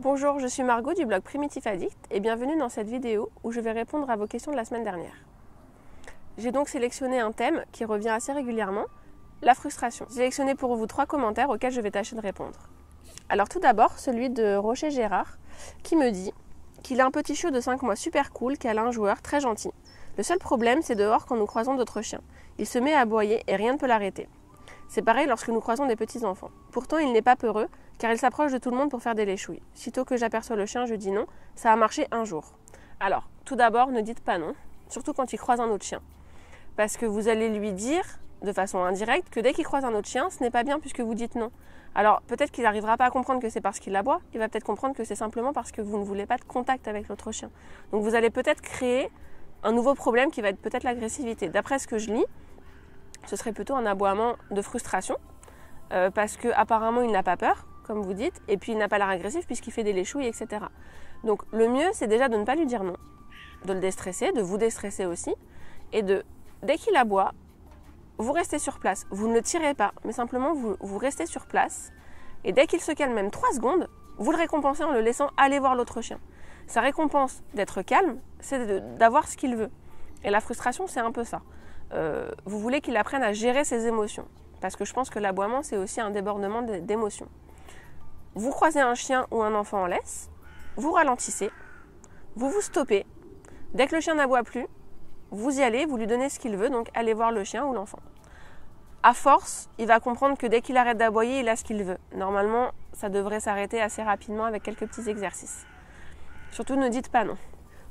Bonjour, je suis Margot du blog Primitif Addict et bienvenue dans cette vidéo où je vais répondre à vos questions de la semaine dernière. J'ai donc sélectionné un thème qui revient assez régulièrement, la frustration. J'ai sélectionné pour vous 3 commentaires auxquels je vais tâcher de répondre. Alors tout d'abord, celui de Rocher Gérard qui me dit qu'il a un petit chiot de 5 mois super cool qui a un joueur très gentil. Le seul problème, c'est dehors quand nous croisons d'autres chiens. Il se met à aboyer et rien ne peut l'arrêter. C'est pareil lorsque nous croisons des petits-enfants. Pourtant, il n'est pas peureux, car il s'approche de tout le monde pour faire des léchouilles. Sitôt que j'aperçois le chien, je dis non, ça a marché un jour. Alors, tout d'abord, ne dites pas non, surtout quand il croise un autre chien. Parce que vous allez lui dire, de façon indirecte, que dès qu'il croise un autre chien, ce n'est pas bien puisque vous dites non. Alors, peut-être qu'il n'arrivera pas à comprendre que c'est parce qu'il aboie, il va peut-être comprendre que c'est simplement parce que vous ne voulez pas de contact avec l'autre chien. Donc vous allez peut-être créer un nouveau problème qui va être peut-être l'agressivité. D'après ce que je lis, ce serait plutôt un aboiement de frustration, parce qu'apparemment il n'a pas peur, comme vous dites, et puis il n'a pas l'air agressif puisqu'il fait des léchouilles, etc. Donc le mieux, c'est déjà de ne pas lui dire non, de le déstresser, de vous déstresser aussi, et dès qu'il aboie, vous restez sur place. Vous ne le tirez pas, mais simplement vous restez sur place, et dès qu'il se calme, même 3 secondes, vous le récompensez en le laissant aller voir l'autre chien. Sa récompense d'être calme, c'est d'avoir ce qu'il veut. Et la frustration, c'est un peu ça. Vous voulez qu'il apprenne à gérer ses émotions. Parce que je pense que l'aboiement, c'est aussi un débordement d'émotions. Vous croisez un chien ou un enfant en laisse, vous ralentissez, vous stoppez. Dès que le chien n'aboie plus, vous y allez, vous lui donnez ce qu'il veut, donc allez voir le chien ou l'enfant. À force, il va comprendre que dès qu'il arrête d'aboyer, il a ce qu'il veut. Normalement, ça devrait s'arrêter assez rapidement avec quelques petits exercices. Surtout, ne dites pas non.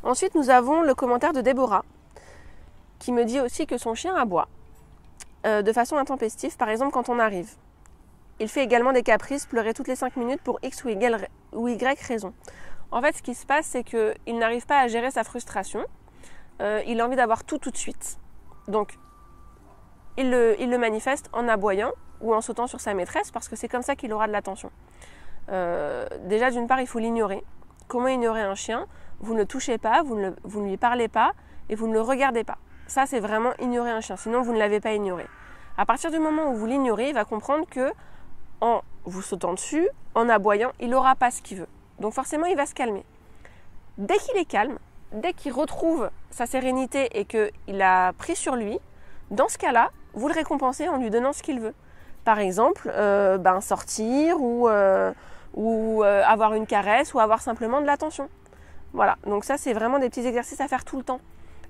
Ensuite, nous avons le commentaire de Déborah, qui me dit aussi que son chien aboie de façon intempestive, par exemple quand on arrive. Il fait également des caprices, pleurer toutes les 5 minutes pour X ou Y raison. En fait, ce qui se passe, c'est qu'il n'arrive pas à gérer sa frustration. Il a envie d'avoir tout de suite. Donc, il le manifeste en aboyant ou en sautant sur sa maîtresse, parce que c'est comme ça qu'il aura de l'attention. Déjà, d'une part, il faut l'ignorer. Comment ignorer un chien? Vous ne le touchez pas, vous ne lui parlez pas et vous ne le regardez pas. Ça, c'est vraiment ignorer un chien, sinon vous ne l'avez pas ignoré. À partir du moment où vous l'ignorez, il va comprendre que en vous sautant dessus, en aboyant, il n'aura pas ce qu'il veut. Donc forcément, il va se calmer. Dès qu'il est calme, dès qu'il retrouve sa sérénité et qu'il a pris sur lui, dans ce cas-là, vous le récompensez en lui donnant ce qu'il veut. Par exemple, sortir ou avoir une caresse ou avoir simplement de l'attention. Voilà, donc ça, c'est vraiment des petits exercices à faire tout le temps.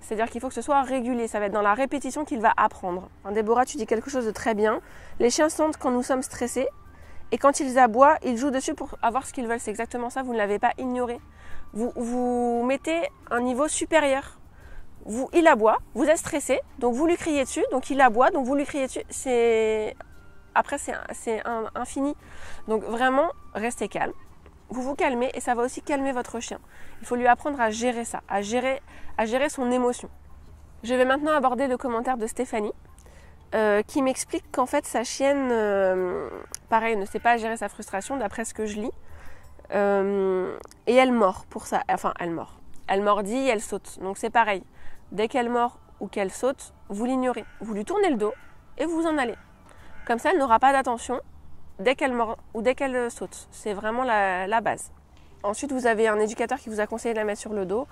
C'est-à-dire qu'il faut que ce soit régulier, ça va être dans la répétition qu'il va apprendre. Déborah, tu dis quelque chose de très bien. Les chiens sentent quand nous sommes stressés et quand ils aboient, ils jouent dessus pour avoir ce qu'ils veulent. C'est exactement ça, vous ne l'avez pas ignoré. Vous mettez un niveau supérieur. Il aboie, vous êtes stressé, donc vous lui criez dessus, donc il aboie, donc vous lui criez dessus. Après, c'est infini. Donc vraiment, restez calme. Vous vous calmez et ça va aussi calmer votre chien. Il faut lui apprendre à gérer ça, à gérer son émotion. Je vais maintenant aborder le commentaire de Stéphanie qui m'explique qu'en fait sa chienne, pareil, ne sait pas gérer sa frustration d'après ce que je lis. Et elle mord pour ça. Enfin, elle mord. Elle mordit et elle saute. Donc c'est pareil. Dès qu'elle mord ou qu'elle saute, vous l'ignorez. Vous lui tournez le dos et vous en allez. Comme ça, elle n'aura pas d'attention dès qu'elle mord ou dès qu'elle saute. C'est vraiment la base. Ensuite, vous avez un éducateur qui vous a conseillé de la mettre sur le dos.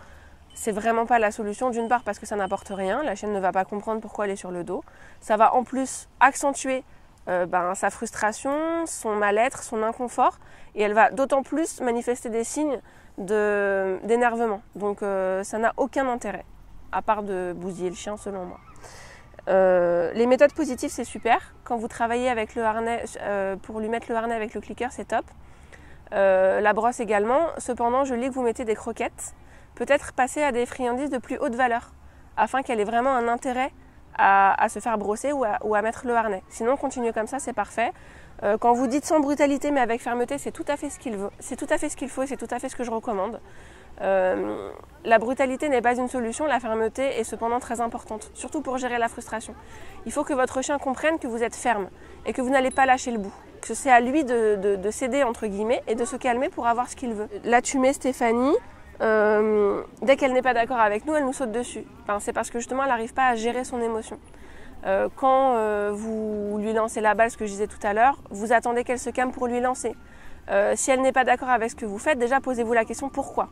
C'est vraiment pas la solution, d'une part parce que ça n'apporte rien. La chienne ne va pas comprendre pourquoi elle est sur le dos. Ça va en plus accentuer sa frustration, son mal-être, son inconfort. Et elle va d'autant plus manifester des signes d'énervement. Donc ça n'a aucun intérêt, à part de bousiller le chien selon moi. Les méthodes positives, c'est super. Quand vous travaillez avec le harnais, pour lui mettre le harnais avec le clicker, c'est top. La brosse également. Cependant, je lis que vous mettez des croquettes. Peut-être passer à des friandises de plus haute valeur, afin qu'elle ait vraiment un intérêt à se faire brosser ou à mettre le harnais. Sinon, continuez comme ça, c'est parfait. Quand vous dites sans brutalité mais avec fermeté, c'est tout à fait ce qu'il veut. C'est tout à fait ce qu'il faut et c'est tout à fait ce que je recommande. La brutalité n'est pas une solution, la fermeté est cependant très importante, surtout pour gérer la frustration. Il faut que votre chien comprenne que vous êtes ferme et que vous n'allez pas lâcher le bout, que c'est à lui de céder entre guillemets et de se calmer pour avoir ce qu'il veut. Là tu mets Stéphanie, dès qu'elle n'est pas d'accord avec nous, elle nous saute dessus. C'est parce que justement elle n'arrive pas à gérer son émotion. Quand vous lui lancez la balle, ce que je disais tout à l'heure, vous attendez qu'elle se calme pour lui lancer. Si elle n'est pas d'accord avec ce que vous faites, déjà posez-vous la question pourquoi.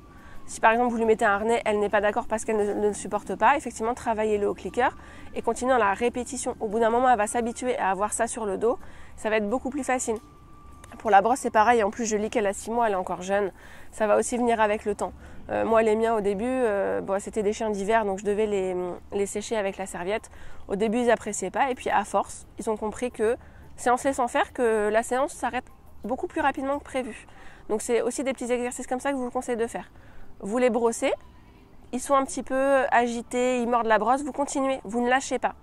Si par exemple vous lui mettez un harnais, elle n'est pas d'accord parce qu'elle ne le supporte pas, effectivement travaillez-le au clicker et continuez dans la répétition. Au bout d'un moment, elle va s'habituer à avoir ça sur le dos, ça va être beaucoup plus facile. Pour la brosse, c'est pareil, en plus je lis qu'elle a 6 mois, elle est encore jeune, ça va aussi venir avec le temps. Moi les miens au début, c'était des chiens d'hiver donc je devais les sécher avec la serviette. Au début ils n'appréciaient pas et puis à force, ils ont compris que c'est en se laissant faire que la séance s'arrête beaucoup plus rapidement que prévu. Donc c'est aussi des petits exercices comme ça que je vous conseille de faire. Vous les brossez, ils sont un petit peu agités, ils mordent la brosse, vous continuez, vous ne lâchez pas.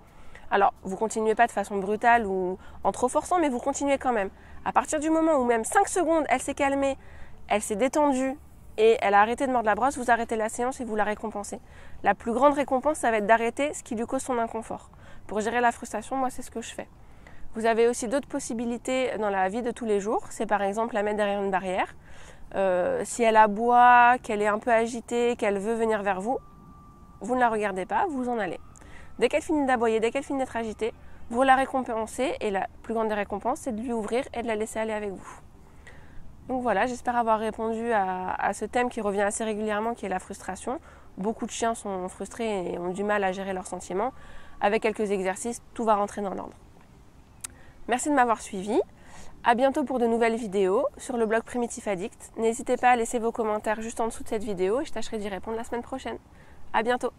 Alors, vous continuez pas de façon brutale ou en trop forçant, mais vous continuez quand même. À partir du moment où même 5 secondes, elle s'est calmée, elle s'est détendue et elle a arrêté de mordre la brosse, vous arrêtez la séance et vous la récompensez. La plus grande récompense, ça va être d'arrêter ce qui lui cause son inconfort. Pour gérer la frustration, moi, c'est ce que je fais. Vous avez aussi d'autres possibilités dans la vie de tous les jours. C'est par exemple la mettre derrière une barrière. Si elle aboie, qu'elle est un peu agitée, qu'elle veut venir vers vous, vous ne la regardez pas, vous en allez. Dès qu'elle finit d'aboyer, dès qu'elle finit d'être agitée, vous la récompensez et la plus grande des récompenses, c'est de lui ouvrir et de la laisser aller avec vous. Donc voilà, j'espère avoir répondu à ce thème qui revient assez régulièrement, qui est la frustration. Beaucoup de chiens sont frustrés et ont du mal à gérer leurs sentiments. Avec quelques exercices, tout va rentrer dans l'ordre. Merci de m'avoir suivi. À bientôt pour de nouvelles vidéos sur le blog Primitif Addict. N'hésitez pas à laisser vos commentaires juste en dessous de cette vidéo et je tâcherai d'y répondre la semaine prochaine. À bientôt.